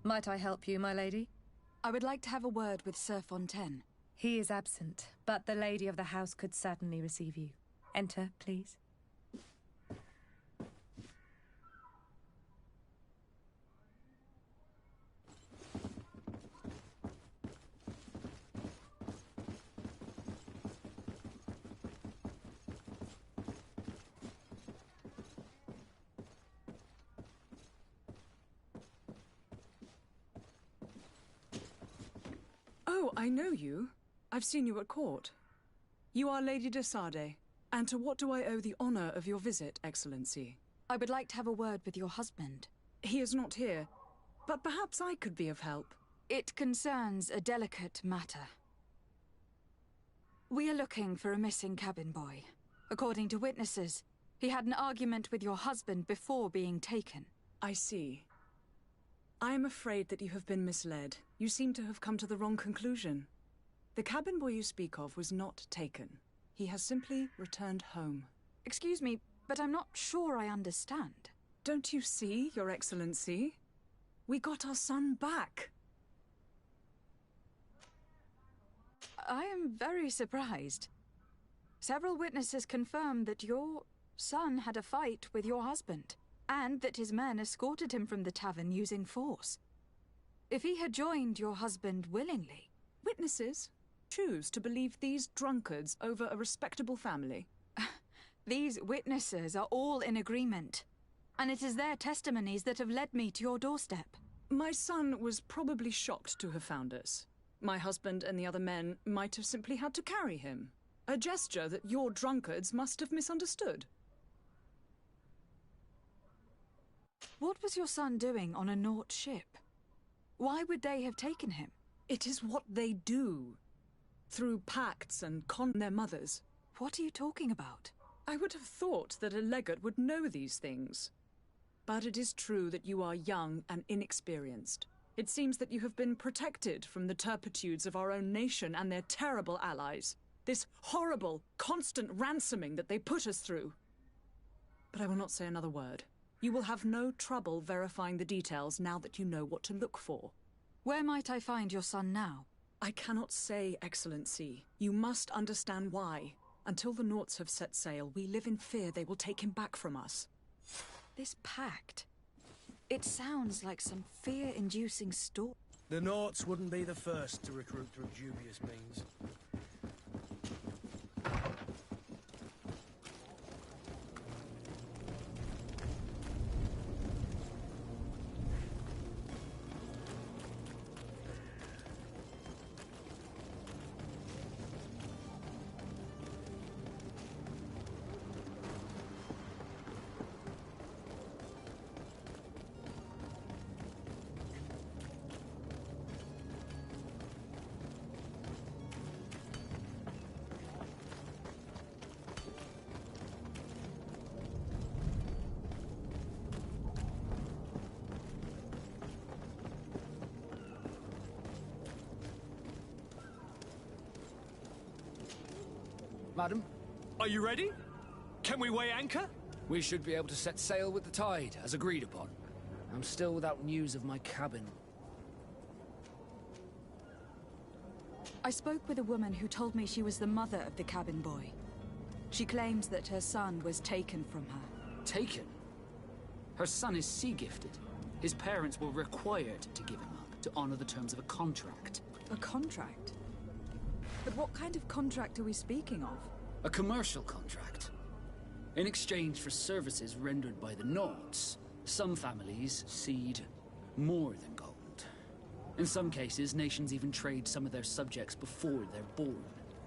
Might I help you, my lady? I would like to have a word with Sir Fontaine. He is absent, but the lady of the house could certainly receive you. Enter, please. Oh, I know you. I've seen you at court. You are Lady de Sardet. And to what do I owe the honor of your visit, Excellency? I would like to have a word with your husband. He is not here, but perhaps I could be of help. It concerns a delicate matter. We are looking for a missing cabin boy. According to witnesses, he had an argument with your husband before being taken. I see. I am afraid that you have been misled. You seem to have come to the wrong conclusion. The cabin boy you speak of was not taken. He has simply returned home. Excuse me, but I'm not sure I understand. Don't you see, Your Excellency? We got our son back. I am very surprised. Several witnesses confirmed that your son had a fight with your husband, and that his men escorted him from the tavern using force. If he had joined your husband willingly... Witnesses choose to believe these drunkards over a respectable family. These witnesses are all in agreement, and it is their testimonies that have led me to your doorstep. My son was probably shocked to have found us. My husband and the other men might have simply had to carry him. A gesture that your drunkards must have misunderstood. What was your son doing on a Naut ship? Why would they have taken him? It is what they do. Through pacts and con their mothers. What are you talking about? I would have thought that a legate would know these things. But it is true that you are young and inexperienced. It seems that you have been protected from the turpitudes of our own nation and their terrible allies. This horrible, constant ransoming that they put us through. But I will not say another word. You will have no trouble verifying the details now that you know what to look for. Where might I find your son now? I cannot say, Excellency. You must understand why. Until the Nauts have set sail, we live in fear they will take him back from us. This pact... It sounds like some fear-inducing story. The Nauts wouldn't be the first to recruit through dubious means. Madam? Are you ready? Can we weigh anchor? We should be able to set sail with the tide, as agreed upon. I'm still without news of my cabin. I spoke with a woman who told me she was the mother of the cabin boy. She claims that her son was taken from her. Taken? Her son is sea-gifted. His parents were required to give him up, to honor the terms of a contract. A contract? But what kind of contract are we speaking of? A commercial contract. In exchange for services rendered by the Nauts, some families cede more than gold. In some cases, nations even trade some of their subjects before they're born.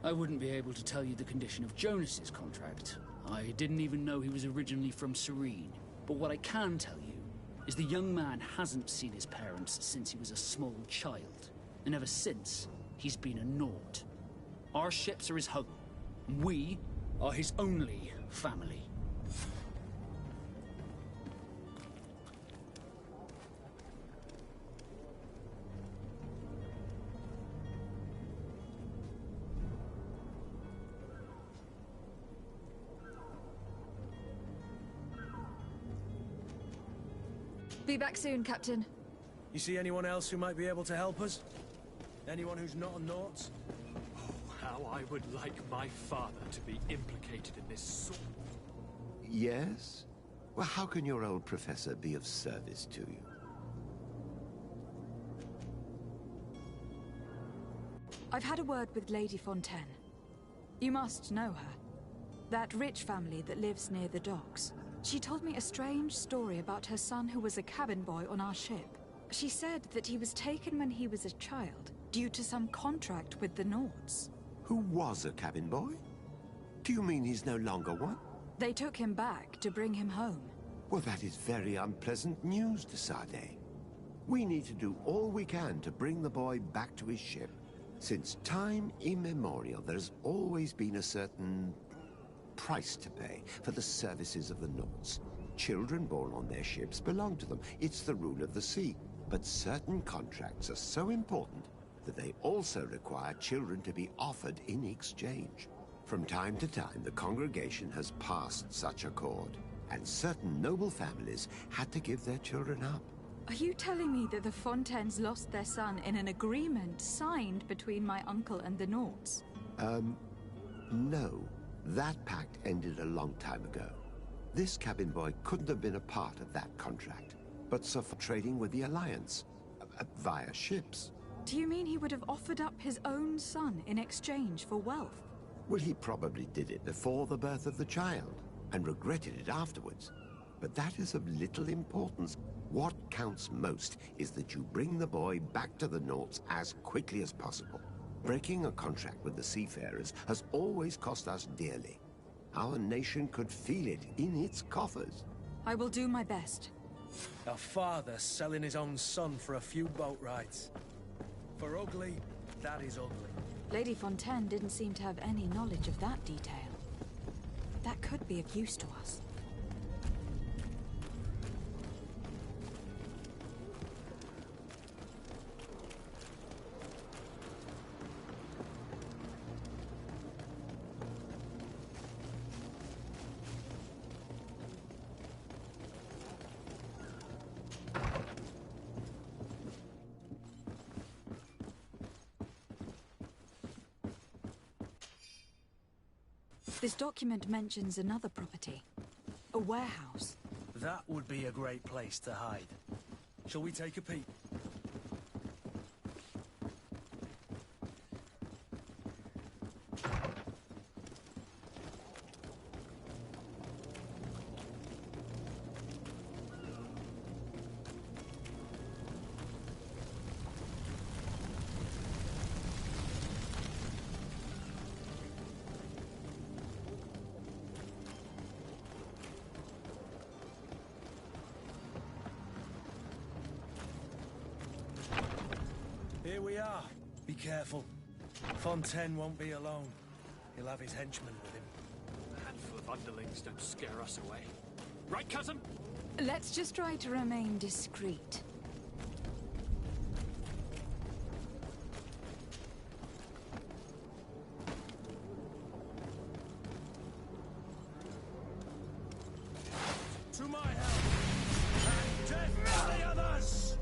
I wouldn't be able to tell you the condition of Jonas's contract. I didn't even know he was originally from Serene. But what I can tell you is the young man hasn't seen his parents since he was a small child. And ever since, he's been a Naut. Our ships are his home. We are his only family. Be back soon, Captain. You see anyone else who might be able to help us? Anyone who's not a Naut? Oh, how I would like my father to be implicated in this sort. Yes? Well, how can your old professor be of service to you? I've had a word with Lady Fontaine. You must know her. That rich family that lives near the docks. She told me a strange story about her son who was a cabin boy on our ship. She said that he was taken when he was a child, due to some contract with the Nauts. Who was a cabin boy? Do you mean he's no longer one? They took him back to bring him home. Well, that is very unpleasant news, de Sade. We need to do all we can to bring the boy back to his ship. Since time immemorial, there's always been a certain price to pay for the services of the Nauts. Children born on their ships belong to them. It's the rule of the sea. But certain contracts are so important that they also require children to be offered in exchange. From time to time, the congregation has passed such accord, and certain noble families had to give their children up. Are you telling me that the Fontaines lost their son in an agreement signed between my uncle and the Nauts? No. That pact ended a long time ago. This cabin boy couldn't have been a part of that contract, but suffered trading with the Alliance, via ships. Do you mean he would have offered up his own son in exchange for wealth? Well, he probably did it before the birth of the child, and regretted it afterwards. But that is of little importance. What counts most is that you bring the boy back to the Nauts as quickly as possible. Breaking a contract with the seafarers has always cost us dearly. Our nation could feel it in its coffers. I will do my best. A father selling his own son for a few boat rides. For ugly, that is ugly. Lady Fontaine didn't seem to have any knowledge of that detail. That could be of use to us. This document mentions another property. A warehouse. That would be a great place to hide. Shall we take a peek? Here we are. Be careful. Fontaine won't be alone. He'll have his henchmen with him. A handful of underlings don't scare us away. Right, cousin? Let's just try to remain discreet. To my help! And death to the others!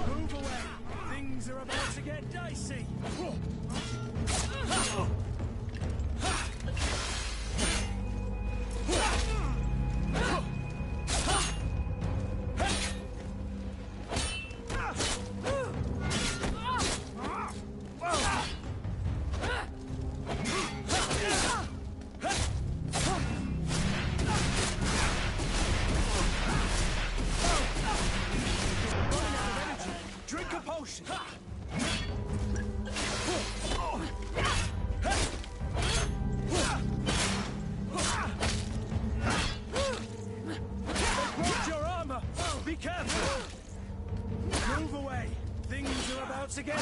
Move away! Things are about to get dicey! Drink a potion! Watch your armor! Be careful! Move away! Things are about to get...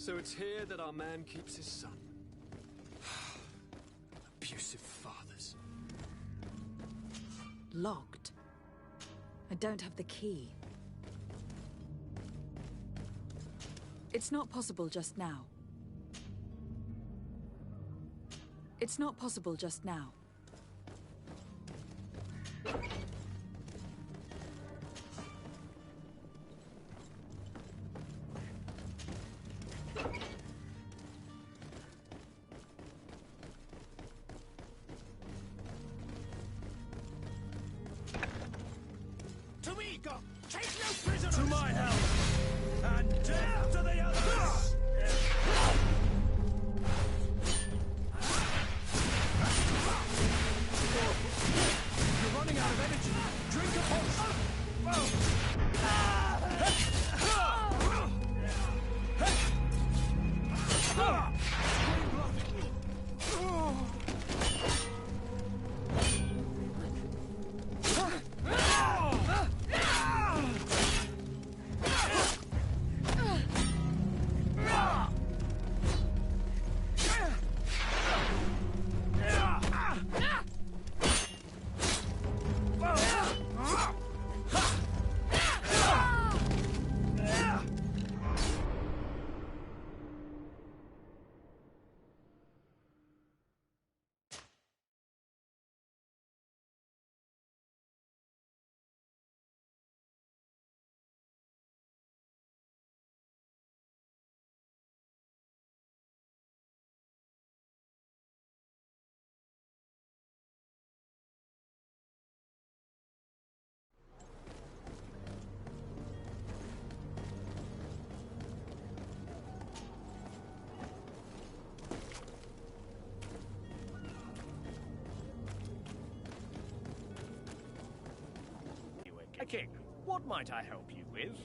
So it's here that our man keeps his son. Abusive fathers. Locked. I don't have the key. It's not possible just now. It's not possible just now. Tomiko, take no prisoners! To my help! And death to the others! You're running out of energy. Drink a potion. King, what might I help you with?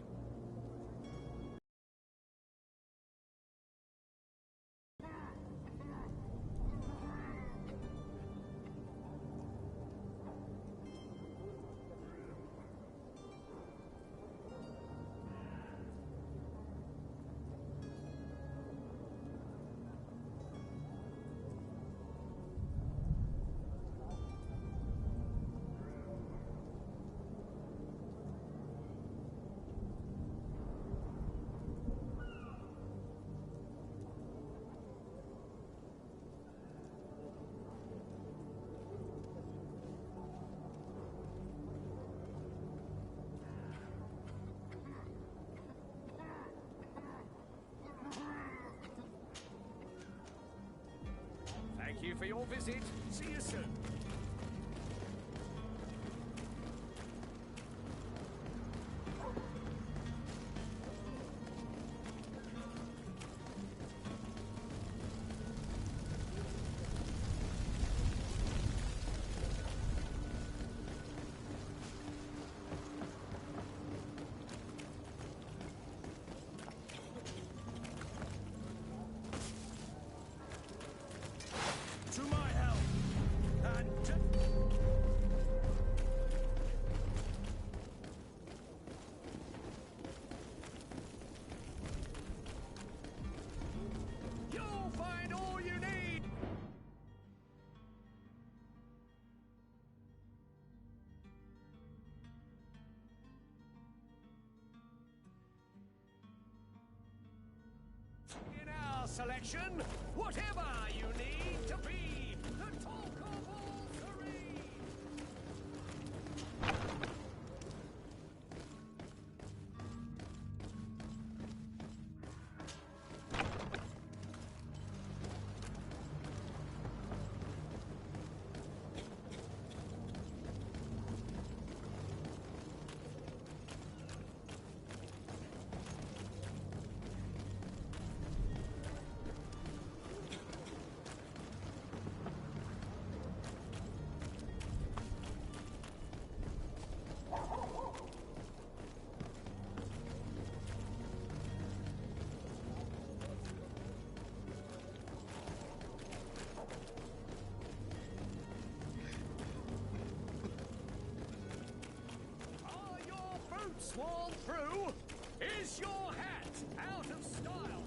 Thank you for your visit. See you soon. To my help! And death! You'll find all you need! In our selection, whatever you need to be the talk of all three! Are your boots worn through? Is your hat out of style?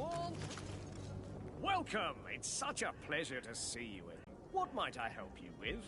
Cornwall. Welcome. It's such a pleasure to see you. What might I help you with?